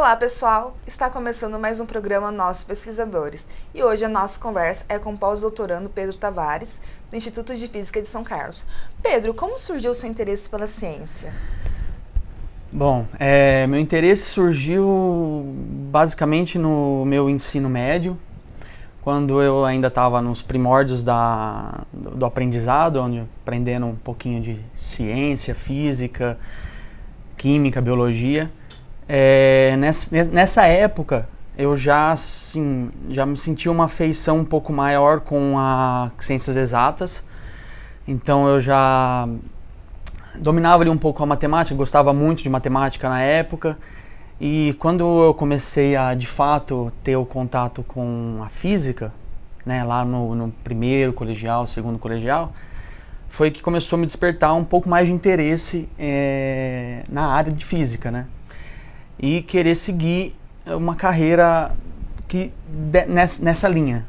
Olá pessoal, está começando mais um programa Nossos Pesquisadores e hoje a nossa conversa é com o pós-doutorando Pedro Tavares, do Instituto de Física de São Carlos. Pedro, como surgiu o seu interesse pela ciência? Bom, meu interesse surgiu basicamente no meu ensino médio, quando eu ainda estava nos primórdios do aprendizado, onde aprendendo um pouquinho de ciência, física, química, biologia. Nessa época eu já me sentia uma afeição um pouco maior com as ciências exatas, então eu já dominava ali um pouco a matemática, gostava muito de matemática na época, e quando eu comecei a de fato ter o contato com a física, né, lá no primeiro colegial, segundo colegial, foi que começou a me despertar um pouco mais de interesse na área de física, né? E querer seguir uma carreira nessa linha.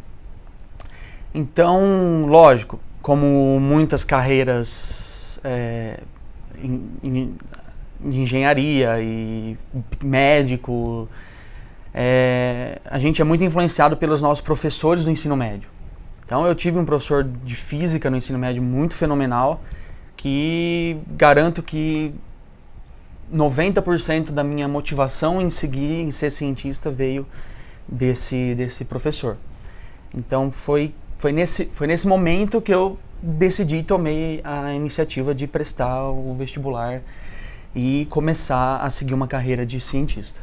Então, lógico, como muitas carreiras de engenharia e médico, a gente é muito influenciado pelos nossos professores do ensino médio. Então eu tive um professor de física no ensino médio muito fenomenal, que garanto que 90% da minha motivação em seguir, em ser cientista, veio desse professor. Então foi nesse momento que eu decidi e tomei a iniciativa de prestar o vestibular e começar a seguir uma carreira de cientista.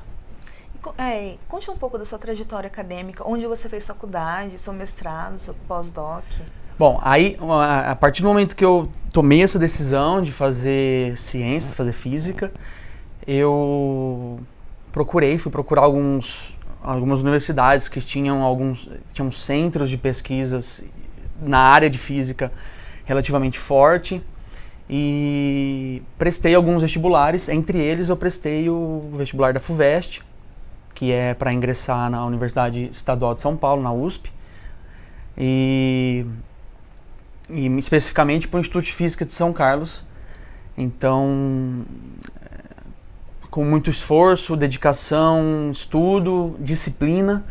Conte um pouco da sua trajetória acadêmica, onde você fez faculdade, seu mestrado, seu pós-doc. Bom, aí a partir do momento que eu tomei essa decisão de fazer ciências, fazer física, eu fui procurar algumas universidades que tinham centros de pesquisas na área de física relativamente forte, e prestei alguns vestibulares. Entre eles eu prestei o vestibular da FUVEST, que é para ingressar na Universidade Estadual de São Paulo, na USP, e especificamente para o Instituto de Física de São Carlos. Então, com muito esforço, dedicação, estudo, disciplina,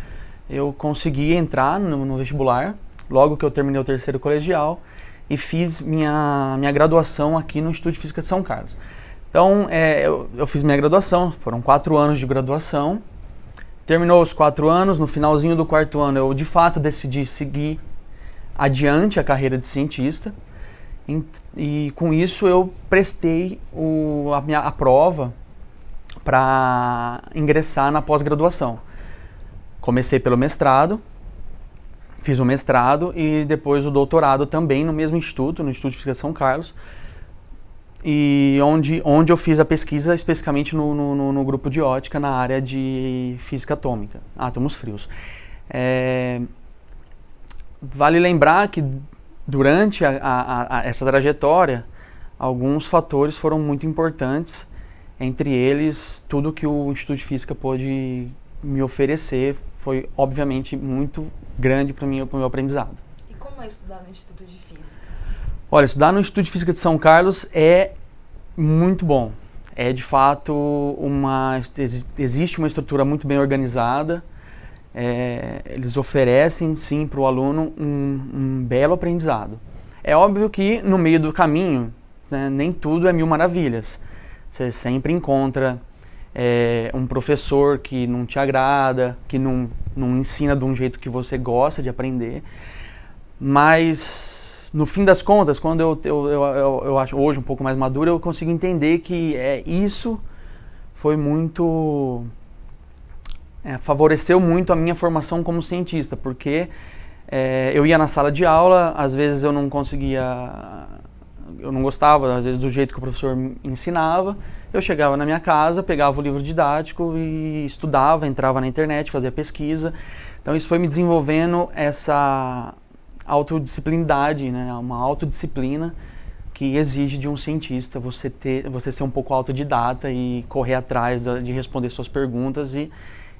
eu consegui entrar no vestibular logo que eu terminei o terceiro colegial e fiz minha graduação aqui no Instituto de Física de São Carlos. Então, eu fiz minha graduação, foram 4 anos de graduação. Terminou os 4 anos, no finalzinho do 4º ano eu de fato decidi seguir adiante a carreira de cientista, e com isso eu prestei a prova para ingressar na pós-graduação. Comecei pelo mestrado, fiz o mestrado e depois o doutorado também no mesmo instituto, no Instituto de Física de São Carlos, e onde eu fiz a pesquisa especificamente no grupo de ótica na área de física atômica, átomos frios. Vale lembrar que durante essa trajetória, alguns fatores foram muito importantes, entre eles tudo que o Instituto de Física pôde me oferecer foi obviamente muito grande para o meu aprendizado. E como é estudar no Instituto de Física? Olha, estudar no Instituto de Física de São Carlos é muito bom. É de fato existe uma estrutura muito bem organizada. Eles oferecem sim para o aluno um belo aprendizado. É óbvio que no meio do caminho, né, nem tudo é mil maravilhas. Você sempre encontra um professor que não te agrada, que não ensina de um jeito que você gosta de aprender, mas no fim das contas, quando eu acho hoje um pouco mais maduro, eu consigo entender que isso foi muito... favoreceu muito a minha formação como cientista, porque eu ia na sala de aula, às vezes eu não gostava, às vezes, do jeito que o professor ensinava. Eu chegava na minha casa, pegava o livro didático e estudava, entrava na internet, fazia pesquisa. Então isso foi me desenvolvendo essa autodisciplinaridade, né? Uma autodisciplina que exige de um cientista você ser um pouco autodidata e correr atrás de responder suas perguntas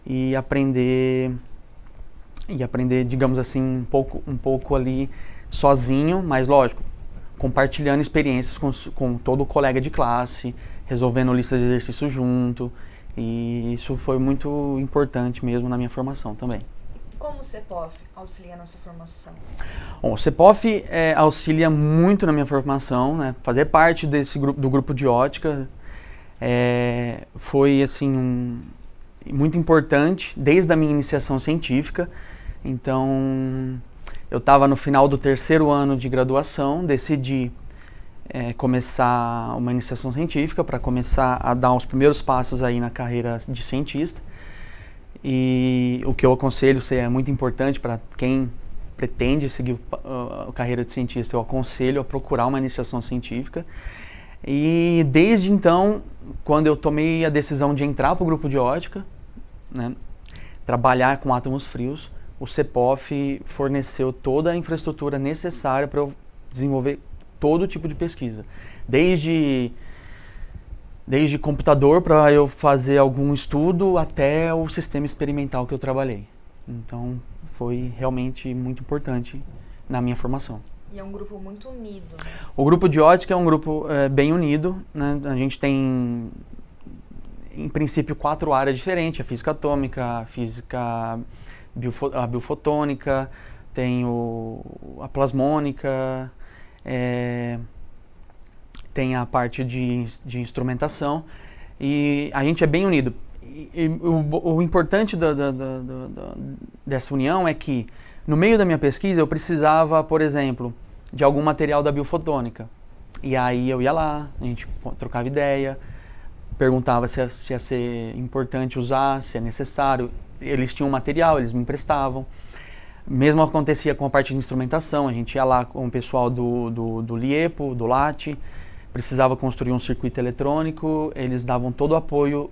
e aprender, digamos assim, um pouco ali sozinho, mas lógico, compartilhando experiências com todo colega de classe, resolvendo listas de exercício junto, E isso foi muito importante mesmo na minha formação também. Como o CEPOF auxilia na sua formação? Bom, o CEPOF auxilia muito na minha formação, né? Fazer parte do grupo de ótica foi assim muito importante desde a minha iniciação científica. Então, eu estava no final do 3º ano de graduação, decidi começar uma iniciação científica para começar a dar os primeiros passos aí na carreira de cientista. E o que eu aconselho, é muito importante para quem pretende seguir a carreira de cientista, eu aconselho a procurar uma iniciação científica. E desde então, quando eu tomei a decisão de entrar para o grupo de ótica, né, trabalhar com átomos frios, o CEPOF forneceu toda a infraestrutura necessária para eu desenvolver todo tipo de pesquisa. Desde computador para eu fazer algum estudo até o sistema experimental que eu trabalhei. Então, foi realmente muito importante na minha formação. E é um grupo muito unido, né? O grupo de ótica é um grupo bem unido, né? A gente tem, em princípio, 4 áreas diferentes: a física atômica, a física a biofotônica, tem a plasmônica, tem a parte de instrumentação, e a gente é bem unido. E o importante dessa união é que, no meio da minha pesquisa, eu precisava, por exemplo, de algum material da biofotônica. E aí eu ia lá, a gente trocava ideia, perguntava se ia ser importante usar, se é necessário. Eles tinham material, eles me emprestavam. Mesmo acontecia com a parte de instrumentação, a gente ia lá com o pessoal do LIEPO, do LAT, precisava construir um circuito eletrônico, eles davam todo o apoio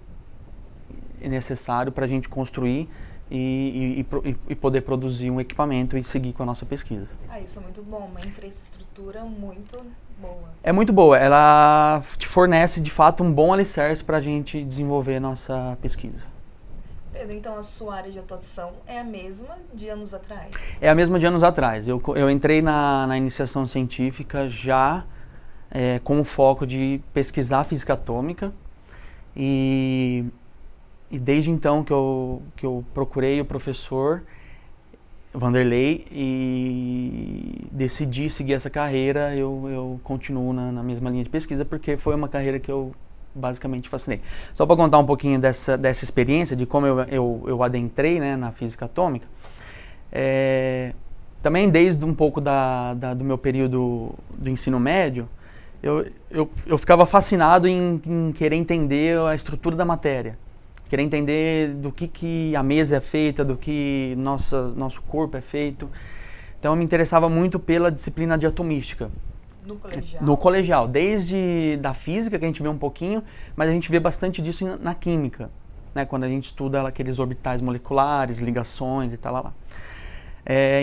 necessário para a gente construir e poder produzir um equipamento e seguir com a nossa pesquisa. Isso é muito bom, uma infraestrutura muito boa. É muito boa, ela te fornece de fato um bom alicerce para a gente desenvolver a nossa pesquisa. Pedro, então a sua área de atuação é a mesma de anos atrás? É a mesma de anos atrás. Eu entrei na iniciação científica já com o foco de pesquisar física atômica e desde então que eu procurei o professor Vanderlei e decidi seguir essa carreira, eu continuo na mesma linha de pesquisa, porque foi uma carreira que eu basicamente fascinei. Só para contar um pouquinho dessa experiência, de como eu adentrei, né, na física atômica, também desde um pouco do meu período do ensino médio, eu ficava fascinado em querer entender a estrutura da matéria, querer entender do que a mesa é feita, do que nosso corpo é feito. Então eu me interessava muito pela disciplina de atomística. No colegial? No colegial, desde da física, que a gente vê um pouquinho, mas a gente vê bastante disso na química, né? Quando a gente estuda aqueles orbitais moleculares, ligações e tal.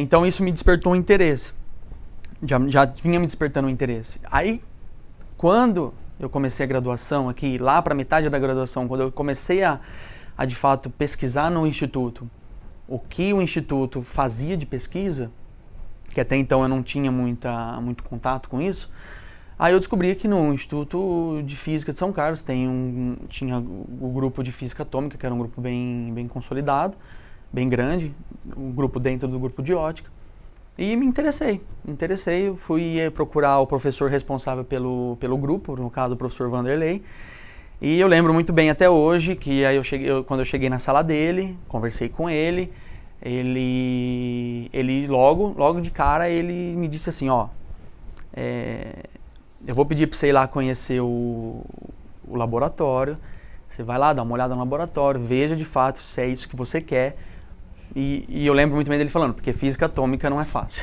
Então isso me despertou um interesse, já vinha me despertando um interesse. Aí, quando eu comecei a graduação aqui, lá para metade da graduação, quando eu comecei a de fato pesquisar no Instituto, o que o Instituto fazia de pesquisa, que até então eu não tinha muito contato com isso, aí eu descobri que no Instituto de Física de São Carlos tinha o grupo de Física Atômica, que era um grupo bem consolidado, bem grande, um grupo dentro do grupo de ótica, e me interessei, fui procurar o professor responsável pelo grupo, no caso o professor Vanderlei, e eu lembro muito bem até hoje que aí quando eu cheguei na sala dele, conversei com ele, ele logo de cara, ele me disse assim, eu vou pedir para você ir lá conhecer o laboratório, você vai lá, dá uma olhada no laboratório, veja de fato se é isso que você quer. E eu lembro muito bem dele falando, porque física atômica não é fácil.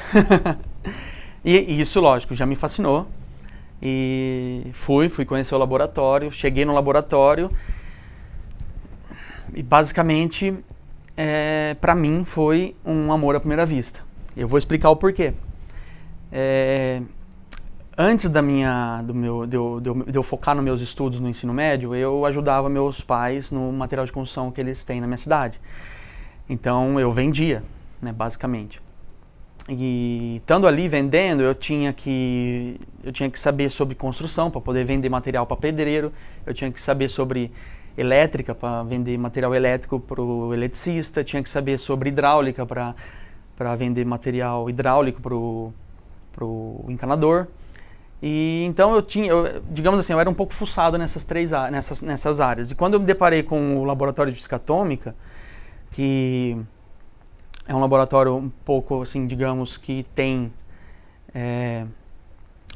E isso, lógico, já me fascinou. E fui conhecer o laboratório, cheguei no laboratório e basicamente, para mim, foi um amor à primeira vista. Eu vou explicar o porquê. Antes de eu focar nos meus estudos no ensino médio, eu ajudava meus pais no material de construção que eles têm na minha cidade. Então eu vendia, né, basicamente. E estando ali vendendo, eu tinha que saber sobre construção para poder vender material para pedreiro, eu tinha que saber sobre elétrica para vender material elétrico para o eletricista, tinha que saber sobre hidráulica para vender material hidráulico para o encanador. E então digamos assim, eu era um pouco fuçado nessas áreas. E quando eu me deparei com o laboratório de física atômica, que é um laboratório um pouco assim, digamos que tem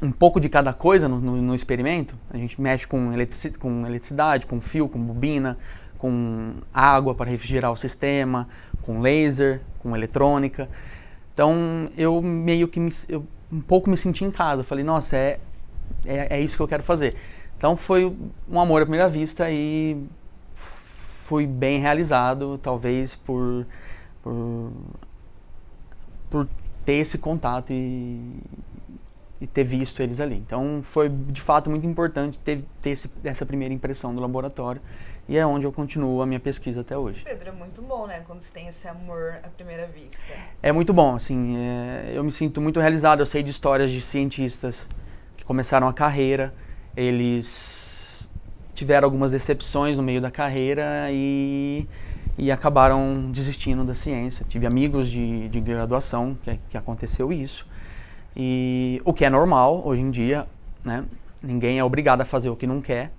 um pouco de cada coisa no experimento. A gente mexe com eletricidade, com fio, com bobina, com água para refrigerar o sistema, com laser, com eletrônica. Então eu meio que um pouco me senti em casa. Falei, nossa, é isso que eu quero fazer. Então foi um amor à primeira vista e fui bem realizado, talvez por ter esse contato e ter visto eles ali. Então foi de fato muito importante ter essa primeira impressão do laboratório e é onde eu continuo a minha pesquisa até hoje. Pedro, é muito bom, né, quando você tem esse amor à primeira vista. É muito bom, assim, eu me sinto muito realizado. Eu sei de histórias de cientistas que começaram a carreira, eles tiveram algumas decepções no meio da carreira e acabaram desistindo da ciência. Tive amigos de graduação que aconteceu isso. E o que é normal hoje em dia, né? Ninguém é obrigado a fazer o que não quer,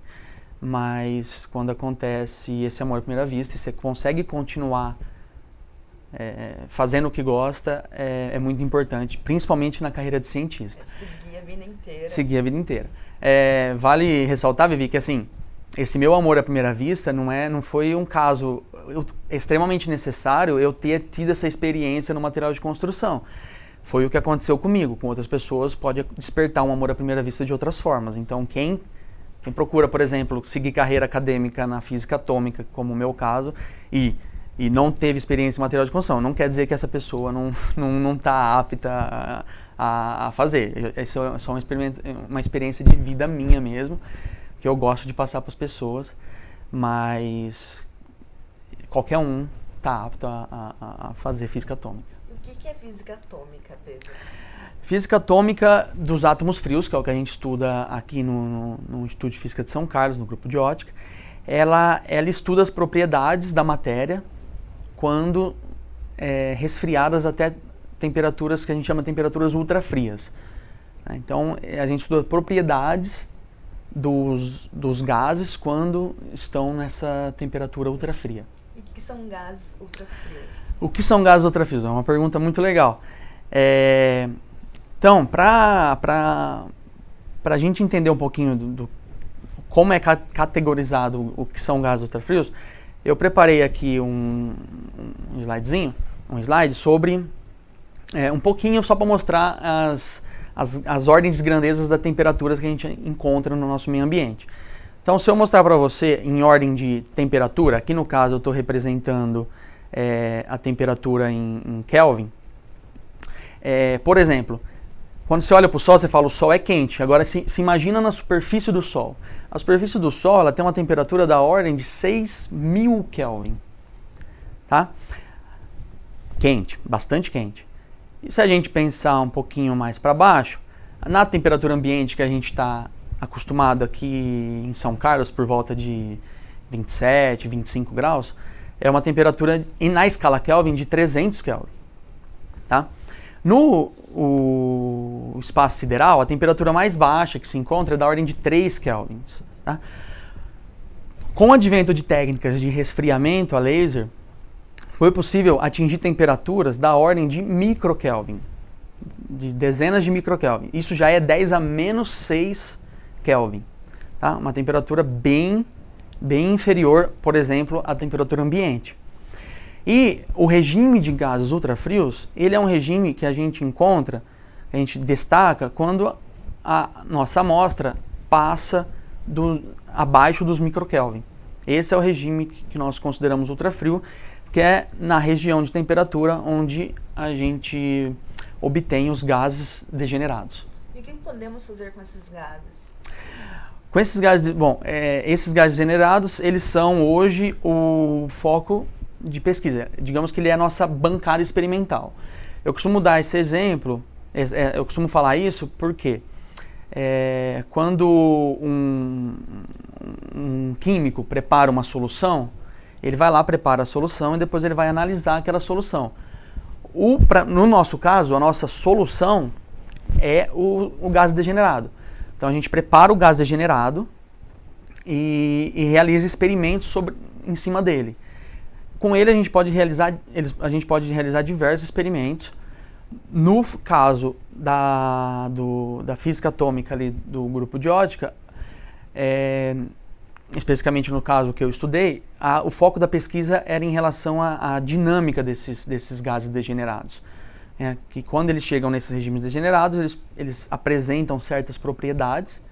mas quando acontece esse amor à primeira vista e você consegue continuar fazendo o que gosta, é muito importante, principalmente na carreira de cientista. Seguir a vida inteira. Seguir a vida inteira. Vale ressaltar, Vivi, que assim, esse meu amor à primeira vista não foi um caso extremamente necessário eu ter tido essa experiência no material de construção. Foi o que aconteceu comigo. Com outras pessoas pode despertar um amor à primeira vista de outras formas. Então quem procura, por exemplo, seguir carreira acadêmica na física atômica, como o meu caso, e não teve experiência em material de construção, não quer dizer que essa pessoa não está apta a fazer. Essa é só uma experiência de vida minha mesmo, que eu gosto de passar para as pessoas, mas qualquer um está apto a fazer física atômica. O que é física atômica, Pedro? Física atômica dos átomos frios, que é o que a gente estuda aqui no Instituto de Física de São Carlos, no grupo de ótica. Ela estuda as propriedades da matéria quando resfriadas até temperaturas que a gente chama de temperaturas ultrafrias. Então, a gente estuda propriedades dos gases quando estão nessa temperatura ultrafria. E o que são gases ultrafrios? O que são gases ultrafrios? É uma pergunta muito legal. Então, para a gente entender um pouquinho do como é categorizado o que são gases ultrafrios, eu preparei aqui um slide sobre um pouquinho só para mostrar as ordens de grandezas das temperaturas que a gente encontra no nosso meio ambiente. Então, se eu mostrar para você em ordem de temperatura, aqui no caso eu estou representando a temperatura em Kelvin. Por exemplo, quando você olha para o Sol, você fala o Sol é quente. Agora, se imagina na superfície do Sol. A superfície do Sol ela tem uma temperatura da ordem de 6.000 Kelvin. Tá? Quente, bastante quente. E se a gente pensar um pouquinho mais para baixo, na temperatura ambiente que a gente está acostumado aqui em São Carlos, por volta de 27, 25 graus, é uma temperatura na escala Kelvin de 300 Kelvin. Tá? No espaço sideral, a temperatura mais baixa que se encontra é da ordem de 3 kelvins. Tá? Com o advento de técnicas de resfriamento a laser, foi possível atingir temperaturas da ordem de microkelvin, de dezenas de microkelvin. Isso já é 10 a menos 6 Kelvin. Tá? Uma temperatura bem inferior, por exemplo, à temperatura ambiente. E o regime de gases ultrafrios, ele é um regime que a gente encontra, que a gente destaca quando a nossa amostra passa abaixo dos microkelvin. Esse é o regime que nós consideramos ultrafrio, que é na região de temperatura onde a gente obtém os gases degenerados. E o que podemos fazer com esses gases? Com esses gases, esses gases degenerados, eles são hoje o foco de pesquisa. Digamos que ele é a nossa bancada experimental. Eu costumo dar esse exemplo, eu costumo falar isso porque quando um um químico prepara uma solução, ele vai lá, prepara a solução e depois ele vai analisar aquela solução. No nosso caso, a nossa solução é o gás degenerado. Então a gente prepara o gás degenerado e realiza experimentos em cima dele. Com ele a gente pode realizar diversos experimentos. No caso da física atômica ali do grupo de ótica, especificamente no caso que eu estudei, o foco da pesquisa era em relação à dinâmica desses gases degenerados. Que quando eles chegam nesses regimes degenerados, eles apresentam certas propriedades,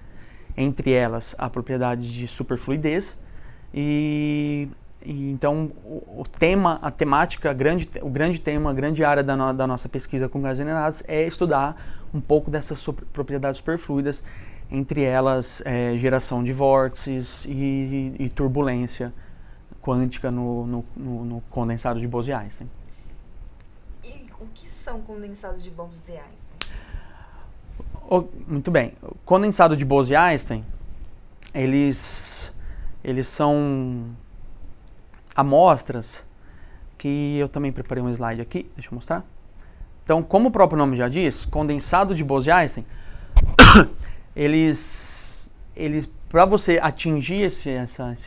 entre elas a propriedade de superfluidez, e então o grande área da nossa pesquisa com gases degenerados é estudar um pouco dessas propriedades superfluidas, entre elas geração de vórtices e turbulência quântica no condensado de Bose-Einstein. E o que são condensados de Bose-Einstein? Muito bem. O condensado de Bose-Einstein, eles são amostras que eu também preparei um slide aqui, deixa eu mostrar. Então, como o próprio nome já diz, condensado de Bose-Einstein, para você atingir esse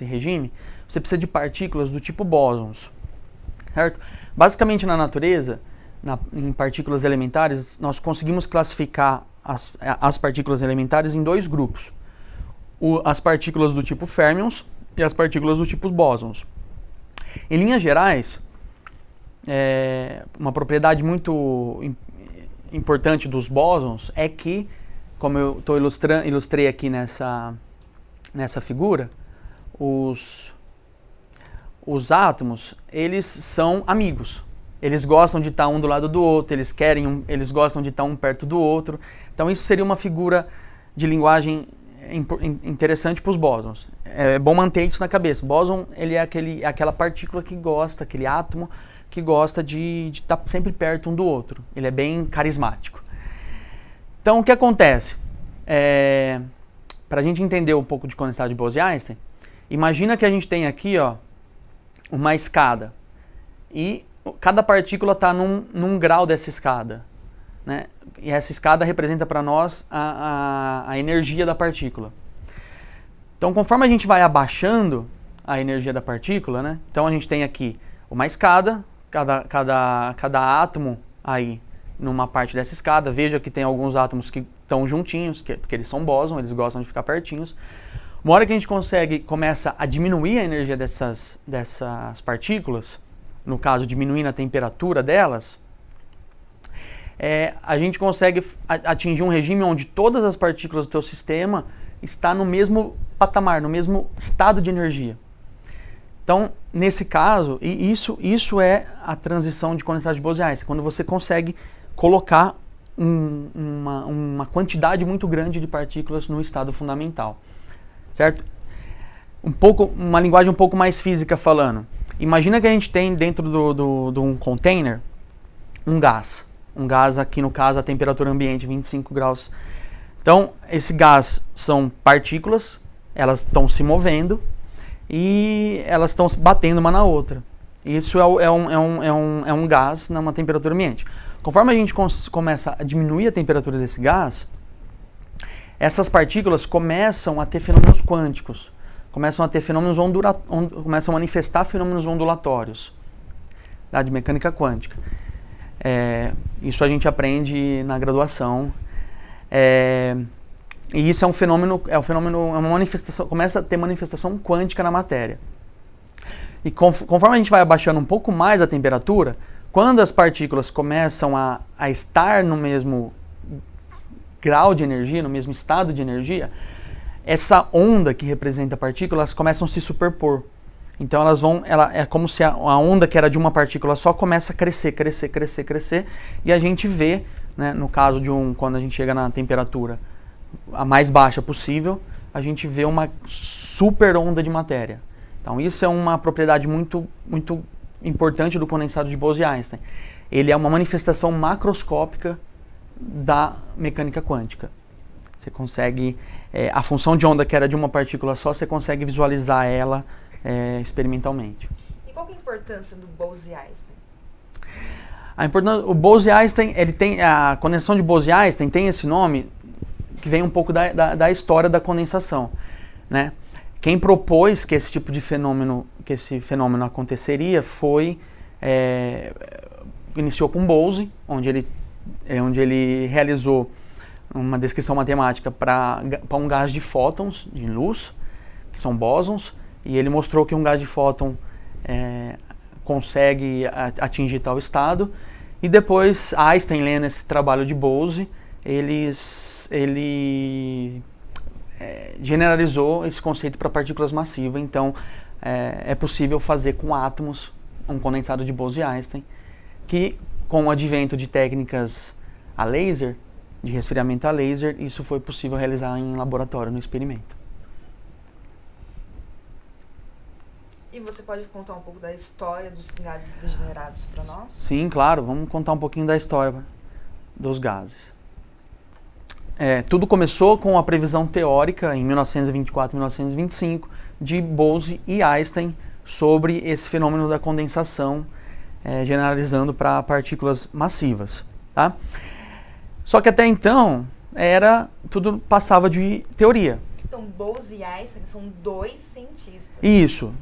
regime, você precisa de partículas do tipo bósons, certo? Basicamente na natureza, em partículas elementares, nós conseguimos classificar as partículas elementares em dois grupos. As partículas do tipo férmions e as partículas do tipo bósons. Em linhas gerais, uma propriedade muito importante dos bósons é que, como eu ilustrei aqui nessa figura, os átomos, eles são amigos. Eles gostam de estar um do lado do outro, eles gostam de estar um perto do outro. Então isso seria uma figura de linguagem interessante para os bósons. É bom manter isso na cabeça. O bóson, ele é aquela partícula que gosta, aquele átomo que gosta de estar sempre perto um do outro. Ele é bem carismático. Então o que acontece? Para a gente entender um pouco de condensado de Bose-Einstein, imagina que a gente tem aqui uma escada e cada partícula está num grau dessa escada, né? E essa escada representa para nós a energia da partícula. Então, conforme a gente vai abaixando a energia da partícula, né? Então a gente tem aqui uma escada, cada átomo aí numa parte dessa escada. Veja que tem alguns átomos que estão juntinhos, porque eles são bósons, eles gostam de ficar pertinhos. Uma hora que a gente começa a diminuir a energia dessas partículas, no caso diminuindo a temperatura delas, a gente consegue atingir um regime onde todas as partículas do teu sistema estão no mesmo patamar, no mesmo estado de energia. Então, nesse caso, isso é a transição de condensado de Bose-Einstein, quando você consegue colocar uma quantidade muito grande de partículas no estado fundamental, certo? Uma linguagem um pouco mais física falando. Imagina que a gente tem dentro de um container um gás. Um gás aqui, no caso, a temperatura ambiente, 25 graus. Então, esse gás são partículas, elas estão se movendo e elas estão se batendo uma na outra. Isso é um gás numa temperatura ambiente. Conforme a gente começa a diminuir a temperatura desse gás, essas partículas começam a ter fenômenos quânticos. Começam a manifestar fenômenos ondulatórios, tá, de mecânica quântica. Isso a gente aprende na graduação. E isso é uma manifestação, começa a ter manifestação quântica na matéria. E conforme a gente vai abaixando um pouco mais a temperatura, quando as partículas começam a estar no mesmo grau de energia, no mesmo estado de energia, essa onda que representa a partícula, elas começam a se superpor. Então é como se a onda que era de uma partícula só começa a crescer, e a gente vê, né, no caso quando a gente chega na temperatura a mais baixa possível, a gente vê uma super onda de matéria. Então isso é uma propriedade muito, muito importante do condensado de Bose-Einstein. Ele é uma manifestação macroscópica da mecânica quântica. Você consegue, a função de onda que era de uma partícula só, você consegue visualizar ela experimentalmente. E qual que é a importância do Bose-Einstein? O Bose-Einstein, a condensação de Bose-Einstein tem esse nome que vem um pouco da história da condensação, né? Quem propôs que esse tipo de fenômeno, aconteceria foi, iniciou com Bose, onde ele realizou uma descrição matemática para um gás de fótons de luz, que são bósons, e ele mostrou que um gás de fóton consegue atingir tal estado, e depois Einstein, lendo esse trabalho de Bose, ele generalizou esse conceito para partículas massivas. Então é possível fazer com átomos um condensado de Bose-Einstein, que com o advento de técnicas a laser, de resfriamento a laser, isso foi possível realizar em laboratório, no experimento. E você pode contar um pouco da história dos gases degenerados para nós? Sim, claro. Vamos contar um pouquinho da história dos gases. Tudo começou com a previsão teórica, em 1924 e 1925, de Bose e Einstein sobre esse fenômeno da condensação, generalizando para partículas massivas. Tá? Só que até então, tudo passava de teoria. Então, Bose e Einstein são dois cientistas. Isso.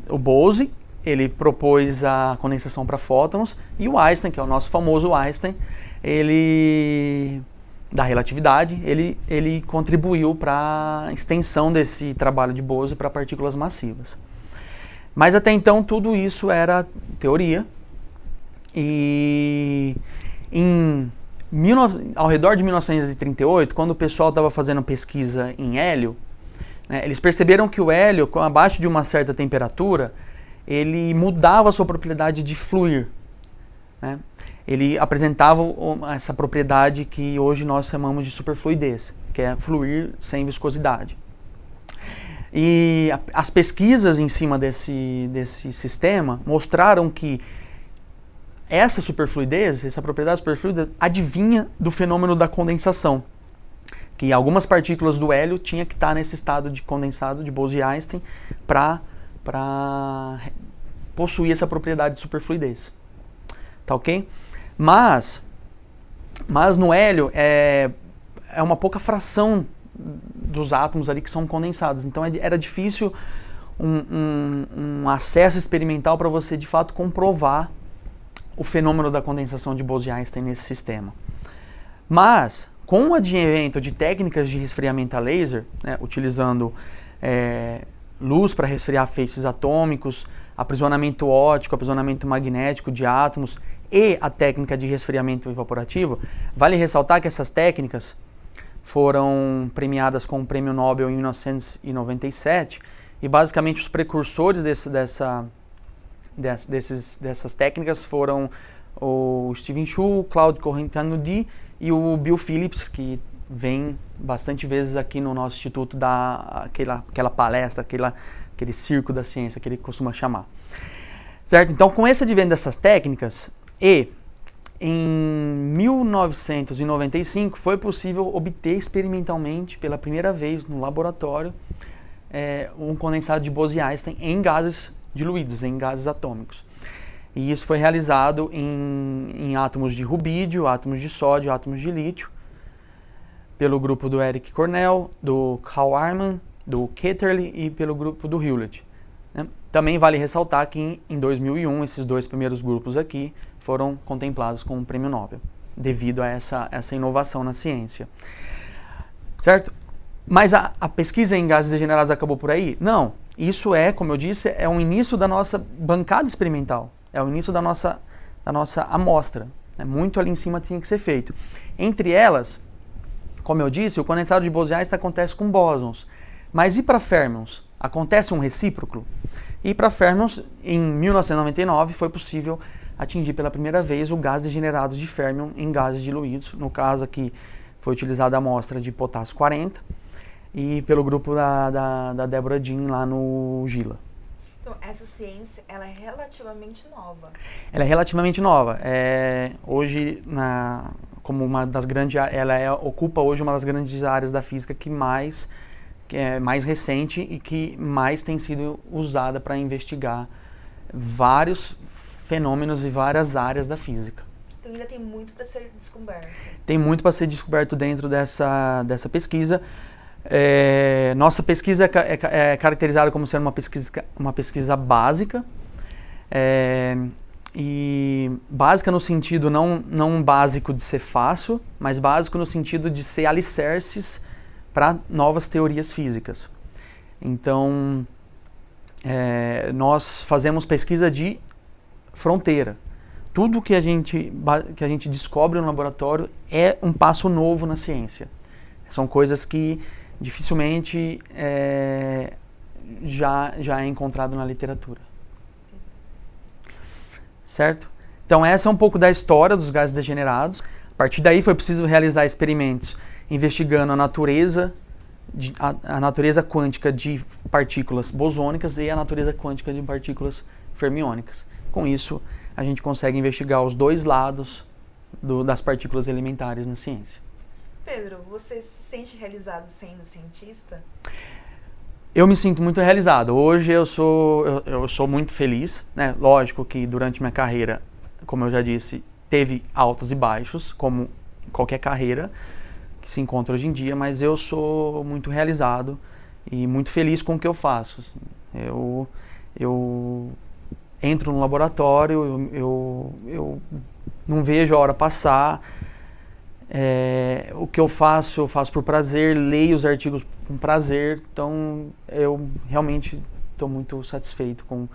O Bose, ele propôs a condensação para fótons, e o Einstein, que é o nosso famoso Einstein, da relatividade, ele contribuiu para a extensão desse trabalho de Bose para partículas massivas. Mas até então tudo isso era teoria, e ao redor de 1938, quando o pessoal estava fazendo pesquisa em hélio, né, eles perceberam que o hélio, abaixo de uma certa temperatura, ele mudava a sua propriedade de fluir, né? Ele apresentava essa propriedade que hoje nós chamamos de superfluidez, que é fluir sem viscosidade. E as pesquisas em cima desse sistema mostraram que essa superfluidez, essa propriedade superfluida, adivinha do fenômeno da condensação, que algumas partículas do hélio tinham que estar nesse estado de condensado de Bose-Einstein para possuir essa propriedade de superfluidez. Tá ok? Mas no hélio é uma pouca fração dos átomos ali que são condensados. Então era difícil um acesso experimental para você de fato comprovar o fenômeno da condensação de Bose-Einstein nesse sistema. Mas com o advento de técnicas de resfriamento a laser, né, utilizando luz para resfriar feixes atômicos, aprisionamento óptico, aprisionamento magnético de átomos e a técnica de resfriamento evaporativo, vale ressaltar que essas técnicas foram premiadas com o Prêmio Nobel em 1997 e basicamente os precursores dessas técnicas foram o Steven Chu, o Claude Corrent-Canudi e o Bill Phillips, que vem bastante vezes aqui no nosso instituto dar aquela palestra, aquele circo da ciência que ele costuma chamar. Certo? Então, com esse advento dessas técnicas, em 1995 foi possível obter experimentalmente, pela primeira vez no laboratório, um condensado de Bose-Einstein em gases diluídos, em gases atômicos. E isso foi realizado em átomos de rubídio, átomos de sódio, átomos de lítio, pelo grupo do Eric Cornell, do Carl Arman, do Ketterle e pelo grupo do Hewlett. Também vale ressaltar que em 2001 esses dois primeiros grupos aqui foram contemplados com o Prêmio Nobel, devido a essa inovação na ciência. Certo? Mas a pesquisa em gases degenerados acabou por aí? Não. Isso como eu disse, é o início da nossa bancada experimental. É o início da nossa amostra. Muito ali em cima tinha que ser feito. Entre elas, como eu disse, o condensado de Bose-Einstein acontece com bósons. Mas e para férmions? Acontece um recíproco? E para férmions, em 1999, foi possível atingir pela primeira vez o gás degenerado de férmion em gases diluídos. No caso aqui, foi utilizada a amostra de potássio 40 e pelo grupo da Deborah Jean lá no GILA. Então, essa ciência, ela é relativamente nova. Ela é relativamente nova. Hoje, como uma das grandes, ocupa hoje uma das grandes áreas da física que é mais recente e que mais tem sido usada para investigar vários fenômenos e várias áreas da física. Então ainda tem muito para ser descoberto. Tem muito para ser descoberto dentro dessa pesquisa. Nossa pesquisa é caracterizada como sendo uma pesquisa básica. E básica no sentido não básico de ser fácil, mas básico no sentido de ser alicerces para novas teorias físicas. Então, nós fazemos pesquisa de fronteira. Tudo que a gente descobre no laboratório é um passo novo na ciência. São coisas que dificilmente já é encontrado na literatura. Certo? Então essa é um pouco da história dos gases degenerados. A partir daí foi preciso realizar experimentos investigando a natureza quântica de partículas bosônicas e a natureza quântica de partículas fermiônicas. Com isso, a gente consegue investigar os dois lados das partículas elementares na ciência. Pedro, você se sente realizado sendo cientista? Eu me sinto muito realizado. Hoje eu sou muito feliz, né? Lógico que durante minha carreira, como eu já disse, teve altos e baixos, como qualquer carreira que se encontra hoje em dia, mas eu sou muito realizado e muito feliz com o que eu faço. Eu entro no laboratório, eu não vejo a hora passar. O que eu faço por prazer, leio os artigos com prazer, então eu realmente estou muito satisfeito com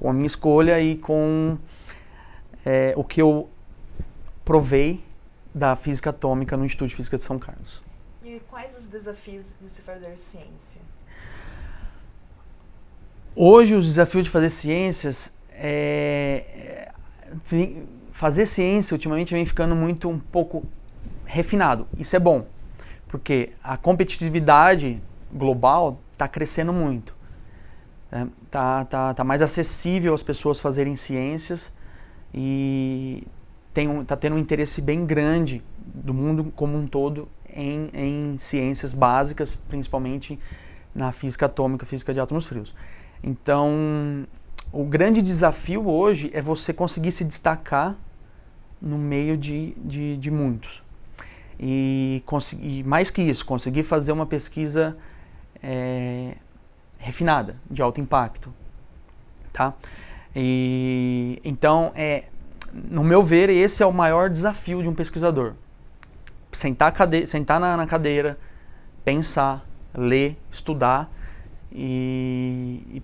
a minha escolha e com o que eu provei da física atômica no Instituto de Física de São Carlos. E quais os desafios de se fazer ciência? Hoje os desafios de fazer ciências fazer ciência ultimamente vem ficando um pouco refinado. Isso é bom, porque a competitividade global está crescendo muito. Tá mais acessível as pessoas fazerem ciências e está tendo um interesse bem grande do mundo como um todo em ciências básicas, principalmente na física atômica, física de átomos frios. Então, o grande desafio hoje é você conseguir se destacar no meio de muitos. E mais que isso, conseguir fazer uma pesquisa refinada, de alto impacto. Tá? Então, no meu ver, esse é o maior desafio de um pesquisador. Sentar na cadeira, pensar, ler, estudar e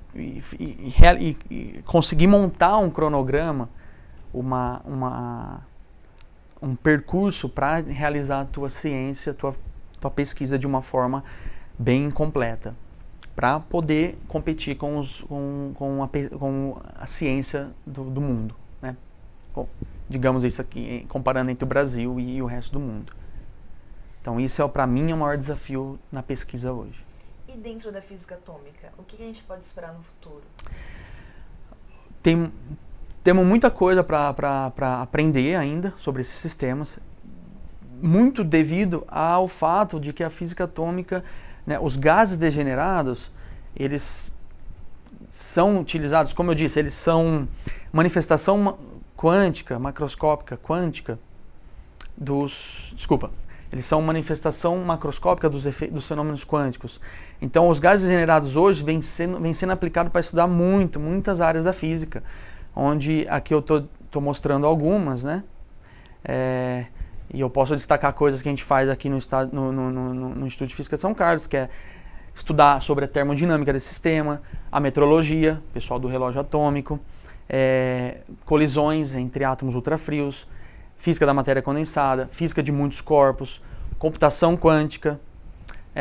conseguir montar um cronograma, um percurso para realizar a tua ciência, tua pesquisa de uma forma bem completa, para poder competir com a ciência do mundo, né? Digamos isso aqui, comparando entre o Brasil e o resto do mundo. Então isso para mim é o maior desafio na pesquisa hoje. E dentro da física atômica, o que a gente pode esperar no futuro? Temos muita coisa para aprender ainda sobre esses sistemas, muito devido ao fato de que a física atômica, né, os gases degenerados, eles são utilizados, como eu disse, eles são manifestação quântica, macroscópica quântica eles são manifestação macroscópica dos fenômenos quânticos. Então, os gases degenerados hoje vêm sendo aplicados para estudar muitas áreas da física, onde aqui eu estou mostrando algumas, né? E eu posso destacar coisas que a gente faz aqui no Instituto de Física de São Carlos, que é estudar sobre a termodinâmica desse sistema, a metrologia, pessoal do relógio atômico, colisões entre átomos ultrafrios, física da matéria condensada, física de muitos corpos, computação quântica,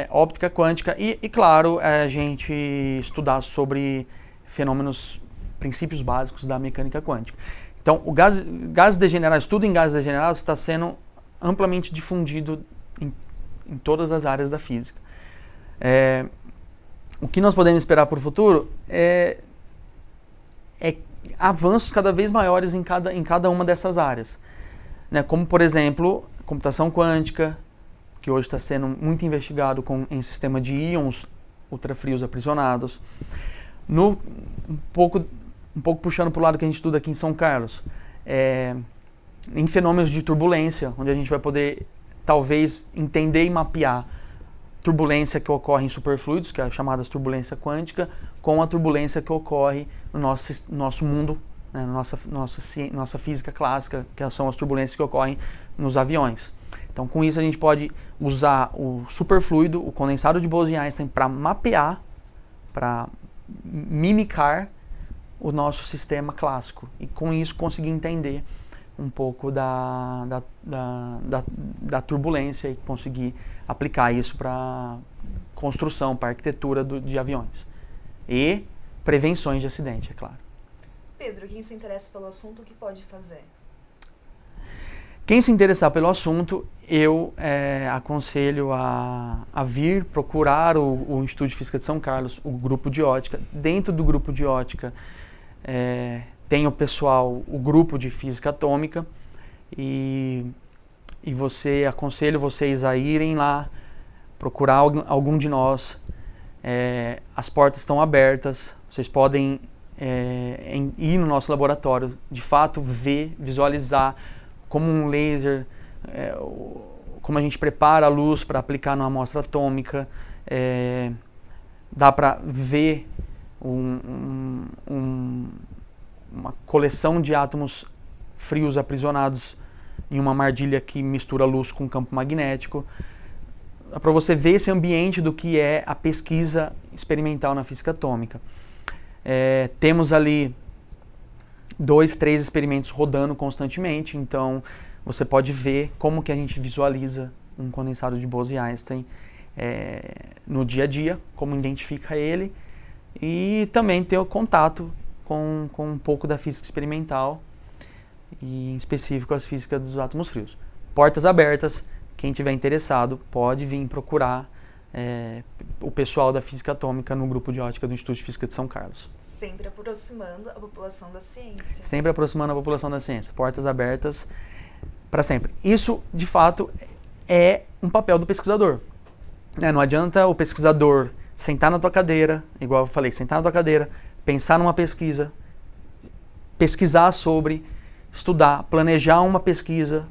óptica quântica e claro, a gente estudar sobre princípios básicos da mecânica quântica. Então, estudo em gases degenerados está sendo amplamente difundido em todas as áreas da física. O que nós podemos esperar para o futuro é avanços cada vez maiores em cada uma dessas áreas. Né? Como, por exemplo, computação quântica, que hoje está sendo muito investigado em sistema de íons ultrafrios aprisionados. Um pouco puxando para o lado que a gente estuda aqui em São Carlos, em fenômenos de turbulência, onde a gente vai poder talvez entender e mapear turbulência que ocorre em superfluidos, que é a chamada turbulência quântica, com a turbulência que ocorre no nosso mundo, né, nossa física clássica, que são as turbulências que ocorrem nos aviões. Então, com isso, a gente pode usar o superfluido, o condensado de Bose-Einstein, para mapear, para mimicar o nosso sistema clássico. E com isso, conseguir entender um pouco da turbulência e conseguir aplicar isso para construção, para arquitetura de aviões. E prevenções de acidente, é claro. Pedro, quem se interessa pelo assunto, o que pode fazer? Quem se interessar pelo assunto, eu aconselho a vir procurar o Instituto de Física de São Carlos, o grupo de ótica. Dentro do grupo de ótica tem o grupo de física atômica e aconselho vocês a irem lá, procurar algum de nós. As portas estão abertas, vocês podem ir no nosso laboratório, de fato visualizar como um laser, como a gente prepara a luz para aplicar numa amostra atômica. Dá para ver uma coleção de átomos frios aprisionados em uma armadilha que mistura luz com campo magnético. Dá para você ver esse ambiente do que é a pesquisa experimental na física atômica. Temos ali 2, 3 experimentos rodando constantemente, então você pode ver como que a gente visualiza um condensado de Bose-Einstein no dia a dia, como identifica ele, e também ter o contato com um pouco da física experimental, e em específico as físicas dos átomos frios. Portas abertas, quem tiver interessado pode vir procurar o pessoal da física atômica no grupo de ótica do Instituto de Física de São Carlos. Sempre aproximando a população da ciência. Sempre aproximando a população da ciência. Portas abertas para sempre. Isso, de fato, é um papel do pesquisador. Não adianta o pesquisador sentar na tua cadeira, igual eu falei, sentar na tua cadeira, pensar numa pesquisa, pesquisar sobre, estudar, planejar uma pesquisa,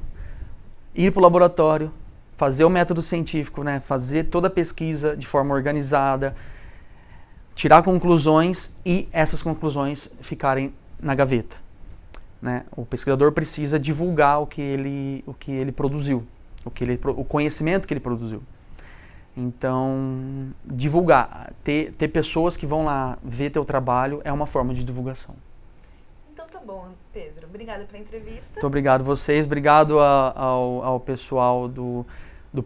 ir para o laboratório, fazer o método científico, fazer toda a pesquisa de forma organizada, tirar conclusões e essas conclusões ficarem na gaveta. O pesquisador precisa divulgar o que ele produziu, o conhecimento que ele produziu. Então, divulgar, ter pessoas que vão lá ver teu trabalho é uma forma de divulgação. Então tá bom, Pedro. Obrigada pela entrevista. Muito obrigado a vocês, obrigado ao pessoal do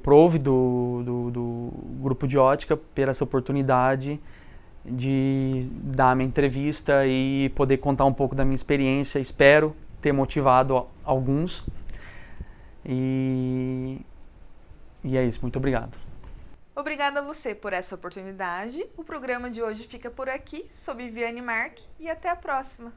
PROVE, do Grupo de Ótica, por essa oportunidade de dar a minha entrevista e poder contar um pouco da minha experiência. Espero ter motivado alguns. E é isso, muito obrigado. Obrigada a você por essa oportunidade. O programa de hoje fica por aqui, sob Viviane Mark, e até a próxima!